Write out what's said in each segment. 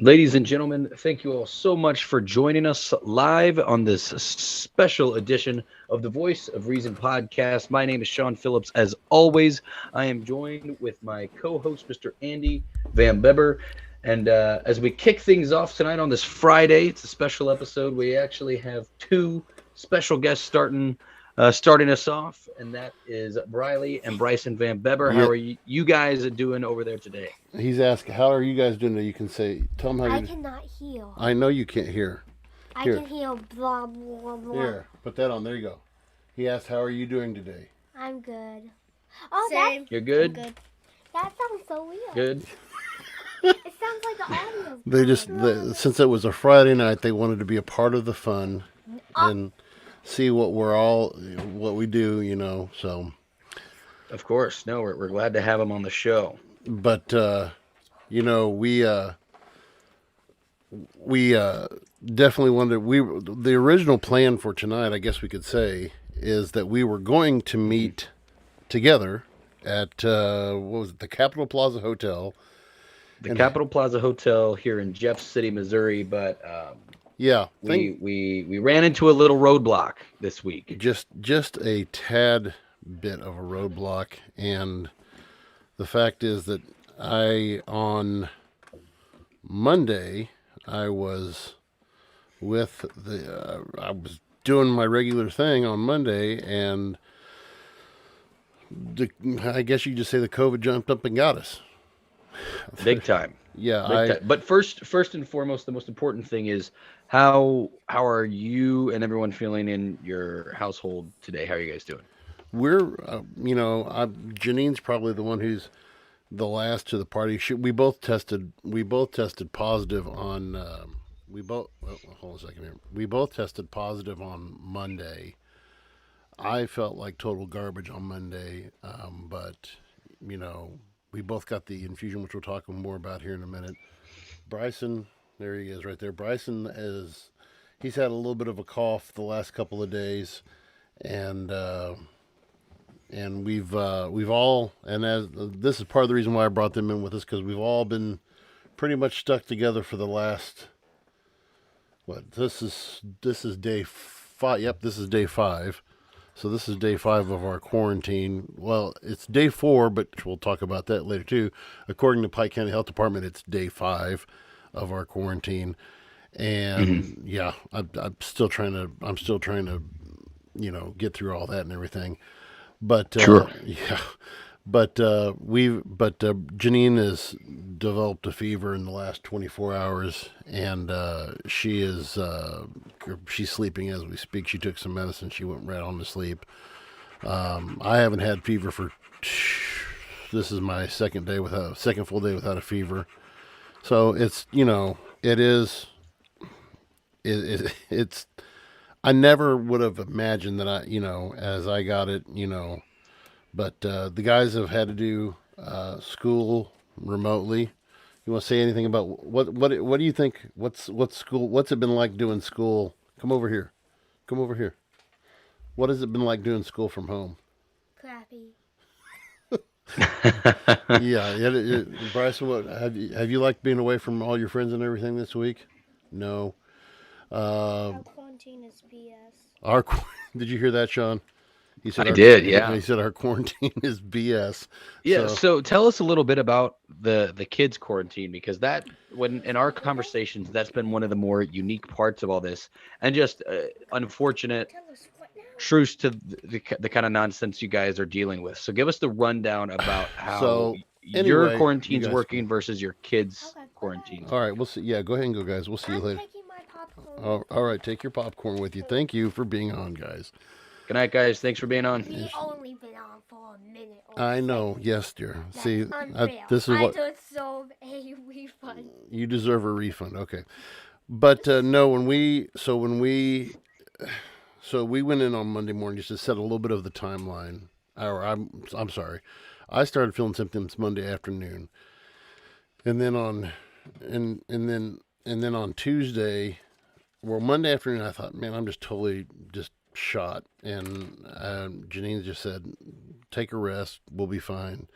Ladies and gentlemen, thank you all so much for joining us live on this special edition of the Voice of Reason podcast. My name is Sean Phillips. As always, I am joined with my co host, Mr. Andy Van Beber. And as we kick things off tonight on this Friday, it's a special episode. We actually have two special guests starting us off, and that is Briley and Bryson Van Beber. How Yeah, are you guys doing over there today? he's asking, how are you guys doing? You can say, tell him how I you. cannot heal. I know you can't hear. I Here, can heal blah blah blah. here, put that on. There you go. He asked, how are you doing today? I'm good. Oh, Same. You're good? that sounds so weird. Good. It sounds like the audio's Since it was a Friday night, they wanted to be a part of the fun and see what we do, so. Of course. No, we're glad to have him on the show. But, we definitely the original plan for tonight, I guess we could say, is that we were going to meet together at, what was it, the Capitol Plaza Hotel. The Capitol Plaza Hotel here in Jeff City, Missouri, but Yeah, we ran into a little roadblock this week. just a tad bit of a roadblock, and the fact is that on Monday I was I was doing my regular thing on Monday, and I guess you could just say the COVID jumped up and got us. Big time. Yeah, Big time. But first and foremost, the most important thing is how are you and everyone feeling in your household today? How are you guys doing? we're Janine's probably the one who's the last to the party. We both tested. We both tested positive on. Hold on a second here. We both tested positive on Monday. I felt like total garbage on Monday, but you know, we both got the infusion, which we'll talk more about here in a minute. Bryson, there he is, right there. He's had a little bit of a cough the last couple of days, and we've all, and as this is part of the reason why I brought them in with us, because we've all been pretty much stuck together for the last, what, this is day 5. Yep, this is day 5. So this is day 5 of our quarantine. Well, it's day 4, but we'll talk about that later too. According to Pike County Health Department, it's day 5 of our quarantine. And yeah, I'm still trying to get through all that and everything. But Sure. yeah, but Janine has developed a fever in the last 24 hours, and she's sleeping as we speak. She took some medicine. She went right on to sleep. I haven't had fever this is my second full day without a fever. So it's I never would have imagined that as I got it, but the guys have had to do school remotely. You want to say anything about what do you think? What's school? What's it been like doing school? Come over here. Come over here. What has it been like doing school from home? crappy. Yeah, Bryson, what have you liked being away from all your friends and everything this week? No. Our quarantine is BS. Our did you hear that, Sean? He said I did, yeah. He said our quarantine is BS. Yeah, so tell us a little bit about the kids quarantine, because that, when in our conversations, that's been one of the more unique parts of all this, and just unfortunate Tell us what now? truce to the kind of nonsense you guys are dealing with. So give us the rundown about how So, your anyway, quarantine's you guys working versus your kids' Okay, quarantines. All right, we'll see. Yeah, go ahead and go, guys. We'll see you I'm later. taking my popcorn. Oh, all right, take your popcorn with you. Thank you for being on, guys. Good night, guys. Thanks for being on. We only been on for a minute. Or I know. second. Yes, dear. That's See, unfair. this is I what deserve a refund. you deserve a refund. Okay, but no, when we went in on Monday morning just to set a little bit of the timeline. Or I'm sorry, I started feeling symptoms Monday afternoon, and then on Tuesday, well, Monday afternoon, I thought, man, I'm just totally just shot, and Janine just said, take a rest, we'll be fine.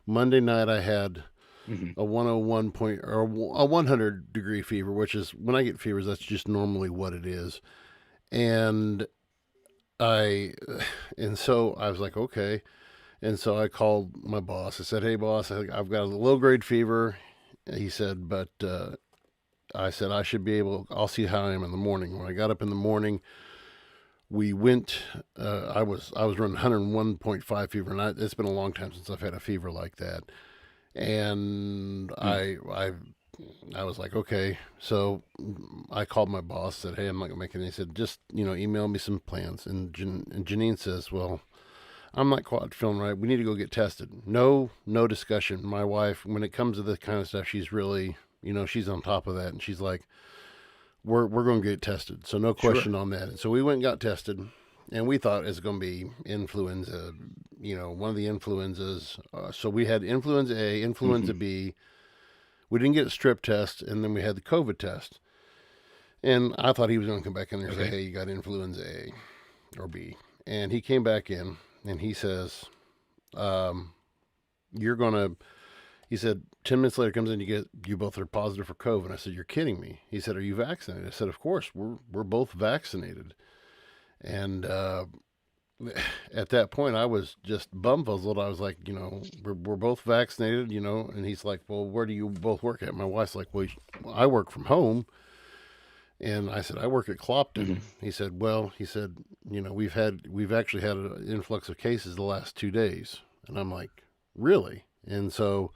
Monday night, I had Mm-hmm. a 101 point or a 100 degree fever, which is when I get fevers, that's just normally what it is. And I, and so I was like, okay. And so I called my boss. I said, hey, boss, I've got a low grade fever. He said, but I said, I should be able, I'll see how I am in the morning. When I got up in the morning, we went, I was running 101.5 fever, and it's been a long time since I've had a fever like that. And I was like, okay. So I called my boss, said, hey, I'm not going to make it. He said, just, email me some plans. And Janine says, well, I'm not quite feeling right. We need to go get tested. No discussion. My wife, when it comes to this kind of stuff, she's really, she's on top of that. And she's like, we're going to get tested. So no question on that. And so we went and got tested. And we thought it was going to be influenza, one of the influenzas. So we had influenza A, influenza B. We didn't get a strep test, and then we had the COVID test. And I thought he was going to come back in there and say, hey, you got influenza A or B. And he came back in, and he says, you're going to, he said, 10 minutes later comes in, you both are positive for COVID. I said, you're kidding me. He said, are you vaccinated? I said, of course, we're both vaccinated. And at that point, I was just bumfuzzled. I was like, we're both vaccinated, and he's like, well, where do you both work at? My wife's like, well, I work from home. And I said, I work at Clopton. Mm-hmm. He said, well, we've actually had an influx of cases the last 2 days. And I'm like, really? And so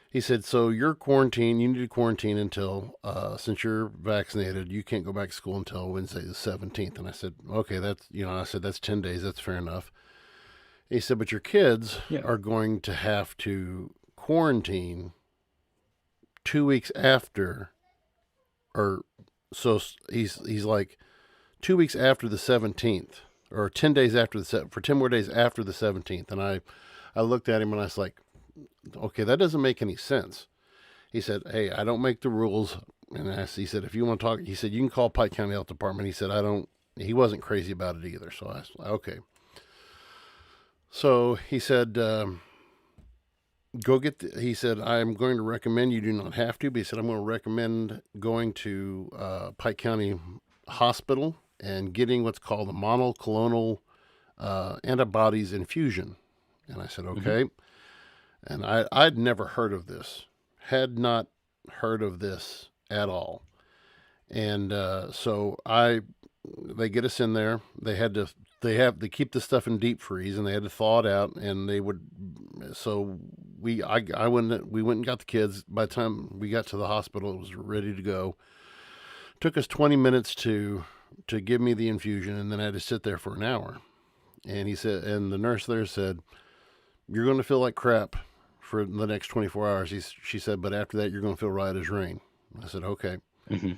he said, so you're quarantined. You need to quarantine until, since you're vaccinated, you can't go back to school until Wednesday the 17th. And I said, okay, that's 10 days. That's fair enough. He said, but your kids are going to have to quarantine 2 weeks after, or so he's like 2 weeks after the 17th, or 10 days after for 10 more days after the 17th. And I looked at him and I was like, okay, that doesn't make any sense. He said, hey, I don't make the rules. And he said, if you want to talk, he said, you can call Pike County Health Department. He said, he wasn't crazy about it either. So I was like, okay. So he said, he said, I'm going to recommend, you do not have to, but he said, I'm going to recommend going to Pike County Hospital and getting what's called a monoclonal antibodies infusion. And I said, okay. Mm-hmm. And I'd never heard of this, had not heard of this at all. And so they get us in there. They keep the stuff in deep freeze, and they had to thaw it out. And we went and got the kids. By the time we got to the hospital, it was ready to go. Took us 20 minutes to give me the infusion, and then I had to sit there for an hour. And he said, and the nurse there said, you're going to feel like crap for the next 24 hours. She said, but after that, you're going to feel right as rain. I said, okay. Mm-hmm.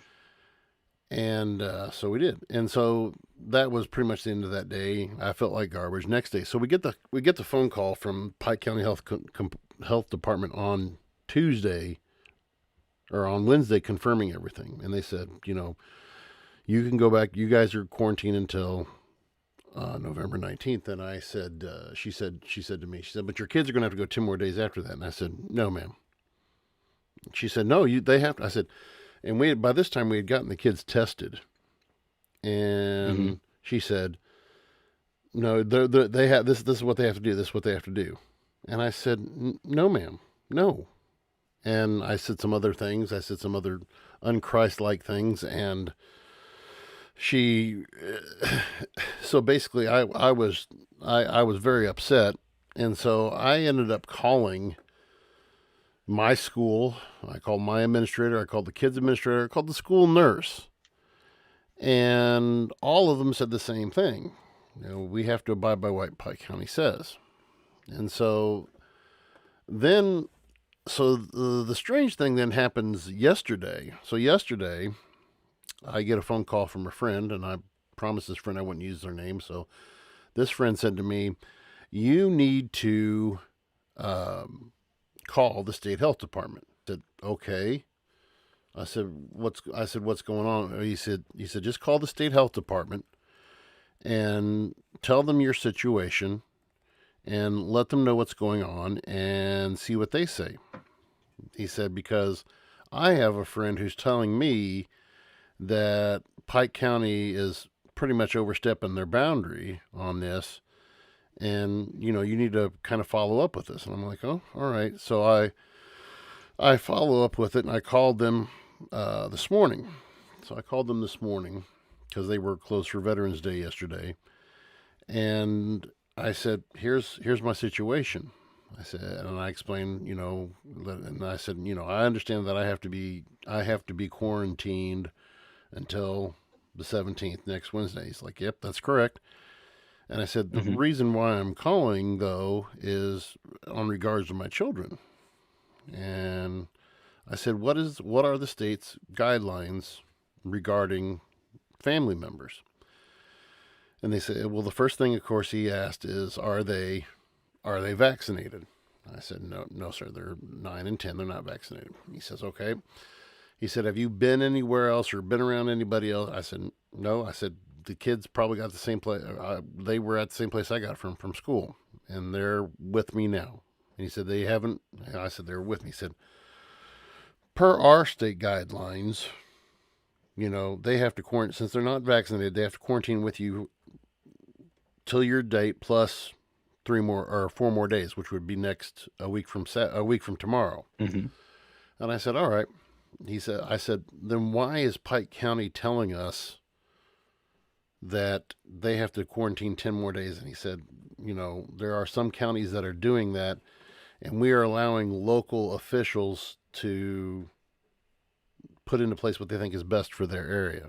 And so we did. And so that was pretty much the end of that day. I felt like garbage. Next day, so we get the phone call from Pike County Health Department on Tuesday or on Wednesday confirming everything. And they said, you can go back. You guys are quarantined until November 19th. And I said, she said to me, but your kids are going to have to go 10 more days after that. And I said, no, ma'am. She said, no, they have to. I said, and by this time we had gotten the kids tested. And mm-hmm. She said, no, they have, this is what they have to do. This is what they have to do. And I said, no, ma'am, no. And I said some other things. I said some other unchrist-like things. And so basically I was very upset. And so I ended up calling my school. I called my administrator. I called the kids administrator. I called the school nurse. And all of them said the same thing. We have to abide by what Pike County says. And so then, the strange thing then happens yesterday. So yesterday, I get a phone call from a friend, and I promised this friend I wouldn't use their name. So this friend said to me, you need to call the state health department. I said, okay. I said, what's going on? He said, just call the state health department and tell them your situation and let them know what's going on and see what they say. He said, because I have a friend who's telling me that Pike County is pretty much overstepping their boundary on this. And, you know, you need to kind of follow up with this. And I'm like, oh, all right. So I follow up with it, and I called them this morning. So I called them this morning because they were closed for Veterans Day yesterday. And I said, here's my situation. I said, and I explained, you know, and I said, you know, I understand that I have to be quarantined until the 17th, next Wednesday. He's like, yep, that's correct. And I said, the reason why I'm calling, though, is on regards to my children. And I said, what are the state's guidelines regarding family members? And they said, well, the first thing, of course, he asked is, are they vaccinated? I said, no, sir. They're 9 and 10. They're not vaccinated. He says, okay. He said, have you been anywhere else or been around anybody else? I said, no. I said, the kids probably got the same place. They were at the same place I got from school, and they're with me now. And he said, they haven't. I said, they're with me. He said, per our state guidelines, you know, they have to quarantine, since they're not vaccinated, they have to quarantine with you till your date plus 4 more days, which would be a week from tomorrow. Mm-hmm. And I said, all right. I said, then why is Pike County telling us that they have to quarantine 10 more days? And he said, you know, there are some counties that are doing that, and we are allowing local officials to put into place what they think is best for their area.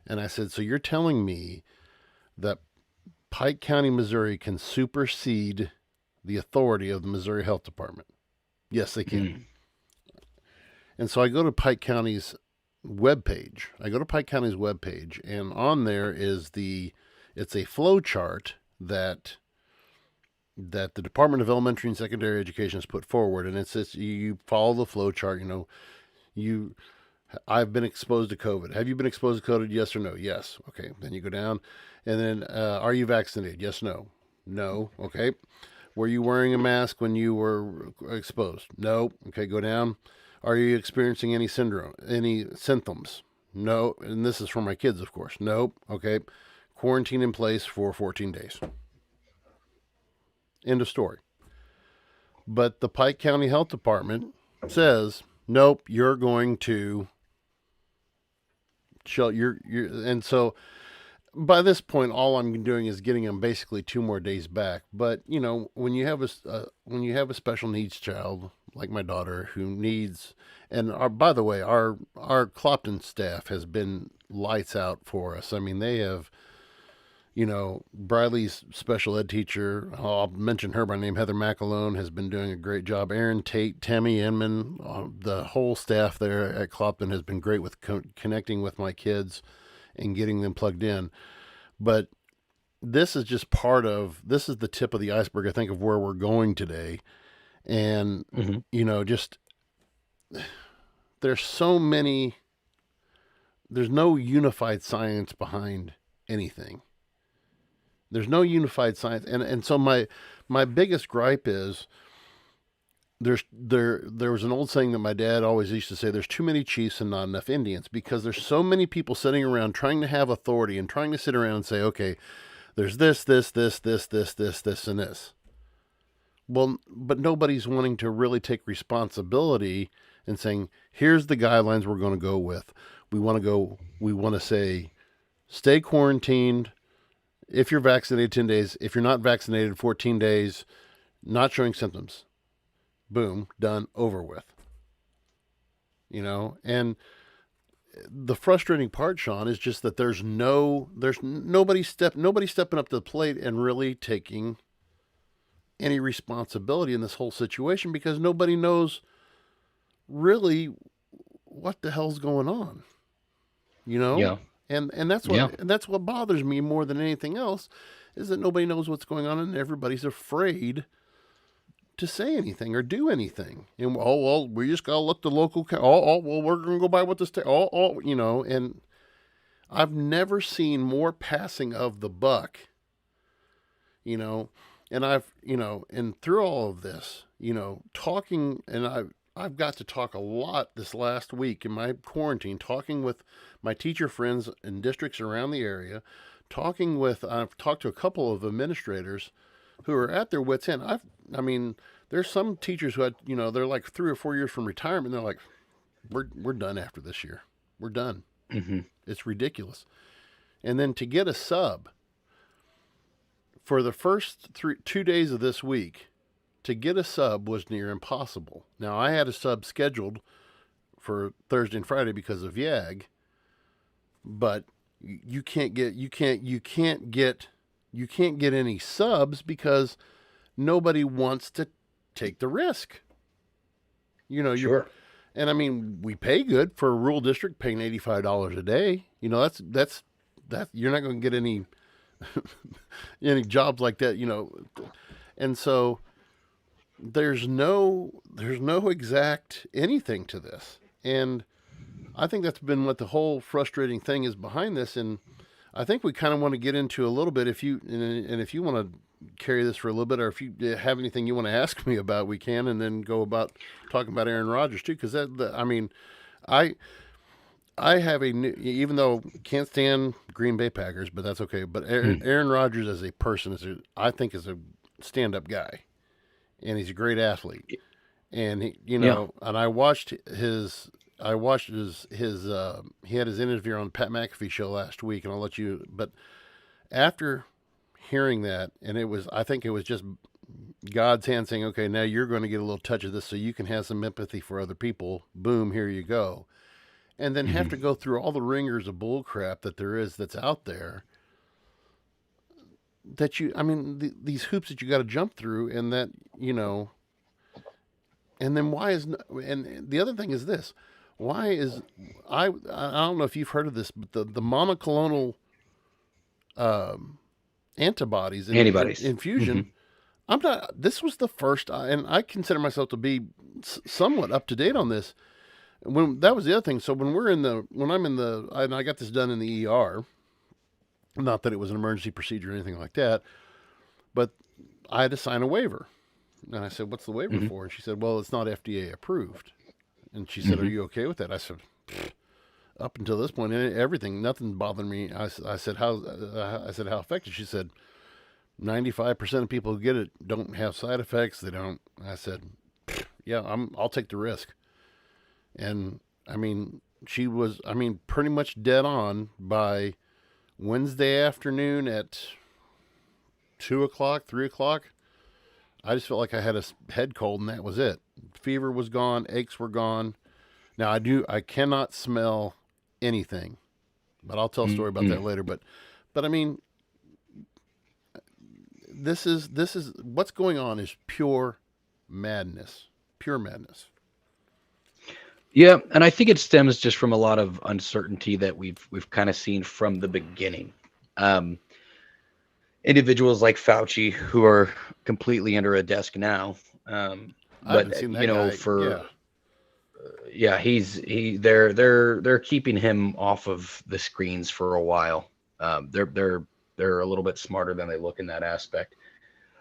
And I said, so you're telling me that Pike County, Missouri can supersede the authority of the Missouri Health Department? Yes, they can. Mm. And so I go to Pike County's webpage. And on there is it's a flow chart that the Department of Elementary and Secondary Education has put forward, and it says you follow the flow chart. You know, I've been exposed to COVID. Have you been exposed to COVID? Yes or no? Yes. Okay. Then you go down, and then are you vaccinated? Yes, no. No. Okay. Were you wearing a mask when you were exposed? No. Okay. Go down. Are you experiencing any symptoms? No. And this is for my kids, of course. Nope. Okay. Quarantine in place for 14 days. End of story. But the Pike County Health Department says, nope, you're going to show and so by this point, all I'm doing is getting them basically 2 more days back. But you know, when you have a special needs child like my daughter who needs, and by the way, our Clopton staff has been lights out for us. I mean, they have, you know, Briley's special ed teacher, I'll mention her by name, Heather McAlone, has been doing a great job. Aaron Tate, Tammy Inman, the whole staff there at Clopton has been great with connecting with my kids and getting them plugged in. But this is just this is the tip of the iceberg, I think, of where we're going today. And, you know, just there's no unified science behind anything. There's no unified science. And so my biggest gripe is there was an old saying that my dad always used to say, there's too many chiefs and not enough Indians, because there's so many people sitting around trying to have authority and trying to sit around and say, okay, there's this, and this. Well, but nobody's wanting to really take responsibility and saying, here's the guidelines we're going to go with. We want to say, stay quarantined. If you're vaccinated, 10 days. If you're not vaccinated, 14 days, not showing symptoms. Boom, done, over with. You know, and the frustrating part, Sean, is just that there's nobody stepping up to the plate and really taking any responsibility in this whole situation, because nobody knows really what the hell's going on. You know? Yeah. And that's what bothers me more than anything else, is that nobody knows what's going on and everybody's afraid to say anything or do anything. And we just gotta look the local. We're gonna go by what the state. You know. And I've never seen more passing of the buck. You know, and and through all of this, you know, talking, and I've got to talk a lot this last week in my quarantine, talking with my teacher friends in districts around the area, I've talked to a couple of administrators who are at their wits' end. I mean, there's some teachers who had, they're like 3 or 4 years from retirement. And they're like, we're done after this year. We're done. Mm-hmm. It's ridiculous. And then to get a sub for the first 2 days of this week, to get a sub was near impossible. Now I had a sub scheduled for Thursday and Friday because of YAG, but you can't get any subs because nobody wants to take the risk. Sure. And I mean, we pay good for a rural district, paying $85 a day. That's you're not going to get any any jobs like that. And so there's no exact anything to this. And I think that's been what the whole frustrating thing is behind this. And I think we kind of want to get into a little bit, if you want to carry this for a little bit, or if you have anything you want to ask me about, we can, and then go about talking about Aaron Rodgers too. Because I have a new, even though can't stand Green Bay Packers, but that's okay. But Aaron Rodgers as a person I think is a stand-up guy, and he's a great athlete. And and I watched his he had his interview on Pat McAfee show last week, and I'll let you. But after hearing that, and I think it was just God's hand saying, okay, now you're going to get a little touch of this, so you can have some empathy for other people. Boom, here you go. And then have to go through all the ringers of bull crap that's out there. These hoops that you got to jump through, and that, and then and the other thing is this, I don't know if you've heard of this, but the monoclonal antibodies infusion, this was the first, and I consider myself to be somewhat up to date on this. That was the other thing. So and I got this done in the ER, not that it was an emergency procedure or anything like that, but I had to sign a waiver. And I said, what's the waiver for? And she said, well, it's not FDA approved. And she said, are you okay with that? I said, up until this point, nothing bothered me. I said, how effective? She said, 95% of people who get it don't have side effects. They don't. I said, yeah, I'll take the risk. And she was, pretty much dead on by Wednesday afternoon at 2:00, 3:00. I just felt like I had a head cold, and that was it. Fever was gone. Aches were gone. Now I cannot smell anything, but I'll tell a story about that later. But this is what's going on is pure madness. Yeah, and I think it stems just from a lot of uncertainty that we've kind of seen from the beginning. Individuals like Fauci, who are completely under a desk now, but they're keeping him off of the screens for a while. They're a little bit smarter than they look in that aspect.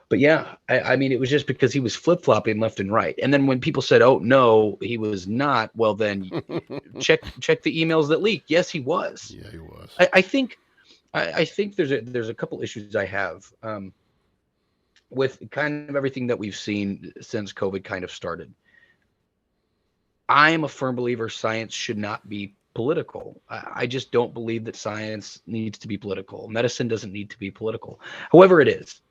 But yeah, it was just because he was flip-flopping left and right. And then when people said, oh, no, he was not, well, then check the emails that leaked. Yes, he was. Yeah, he was. I think there's a couple issues I have with kind of everything that we've seen since COVID kind of started. I am a firm believer science should not be political. I just don't believe that science needs to be political. Medicine doesn't need to be political. However, it is.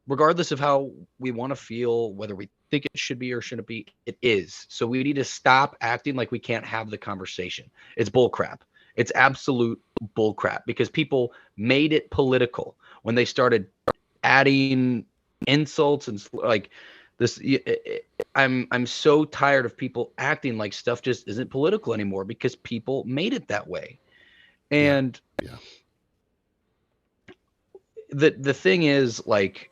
Regardless of how we want to feel, whether we think it should be or shouldn't be, it is. So we need to stop acting like we can't have the conversation. It's bullcrap. It's absolute bullcrap because people made it political when they started adding insults and like this. I'm so tired of people acting like stuff just isn't political anymore because people made it that way. And the thing is, like,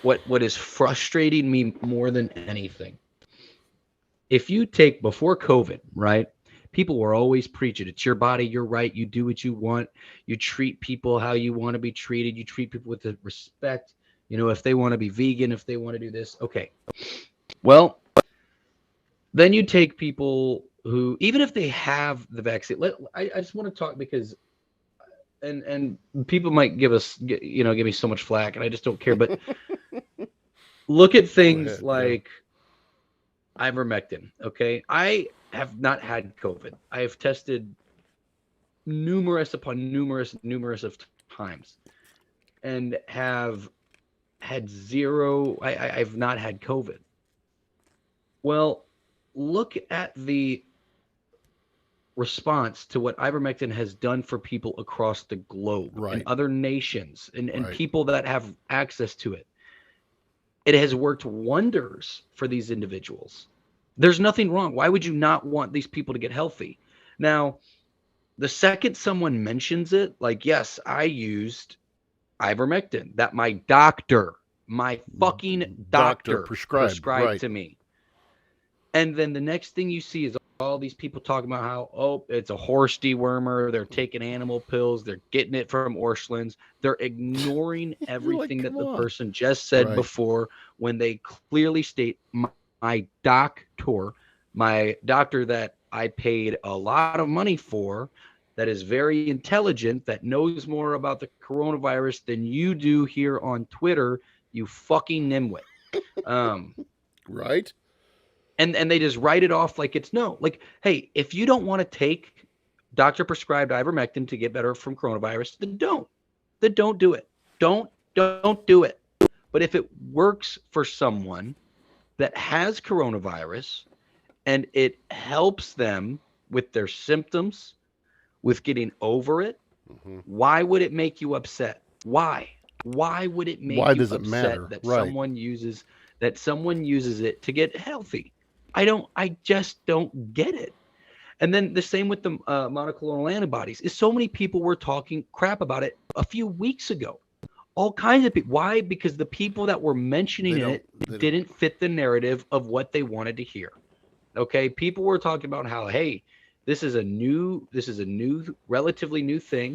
what is frustrating me more than anything, if you take before COVID, right? People were always preaching, it's your body, you're right, you do what you want, you treat people how you want to be treated, you treat people with the respect, if they want to be vegan, if they want to do this, okay. Well, Then you take people who, even if they have the vaccine, I just want to talk because, and people might give me so much flack, and I just don't care. But look at things ahead, like ivermectin. Okay, I have not had COVID. I have tested numerous upon numerous of times, and have had zero. I've not had COVID. Well, look at the response to what ivermectin has done for people across the globe Right. and other nations and Right. people that have access to it. It has worked wonders for these individuals. There's nothing wrong. Why would you not want these people to get healthy? Now, the second someone mentions it, like, yes, I used ivermectin, that my fucking doctor prescribed right. to me. And then the next thing you see is all these people talking about how, oh, it's a horse dewormer. They're taking animal pills. They're getting it from Orscheln's. They're ignoring everything that the person just said before, when they clearly state my doctor that I paid a lot of money for, that is very intelligent, that knows more about the coronavirus than you do here on Twitter, you fucking nimwit. Right. And they just write it off like it's no. Like, hey, if you don't want to take doctor prescribed ivermectin to get better from coronavirus, then don't. Then don't do it. Don't do it. But if it works for someone that has coronavirus and it helps them with their symptoms, with getting over it, why would it make you upset? Why? Why would it make you upset that someone uses it to get healthy? I just don't get it. And then the same with the monoclonal antibodies. Is so many people were talking crap about it a few weeks ago. All kinds of people. Why? Because the people that were mentioning it didn't fit the narrative of what they wanted to hear. Okay, people were talking about how, hey, this is a relatively new thing.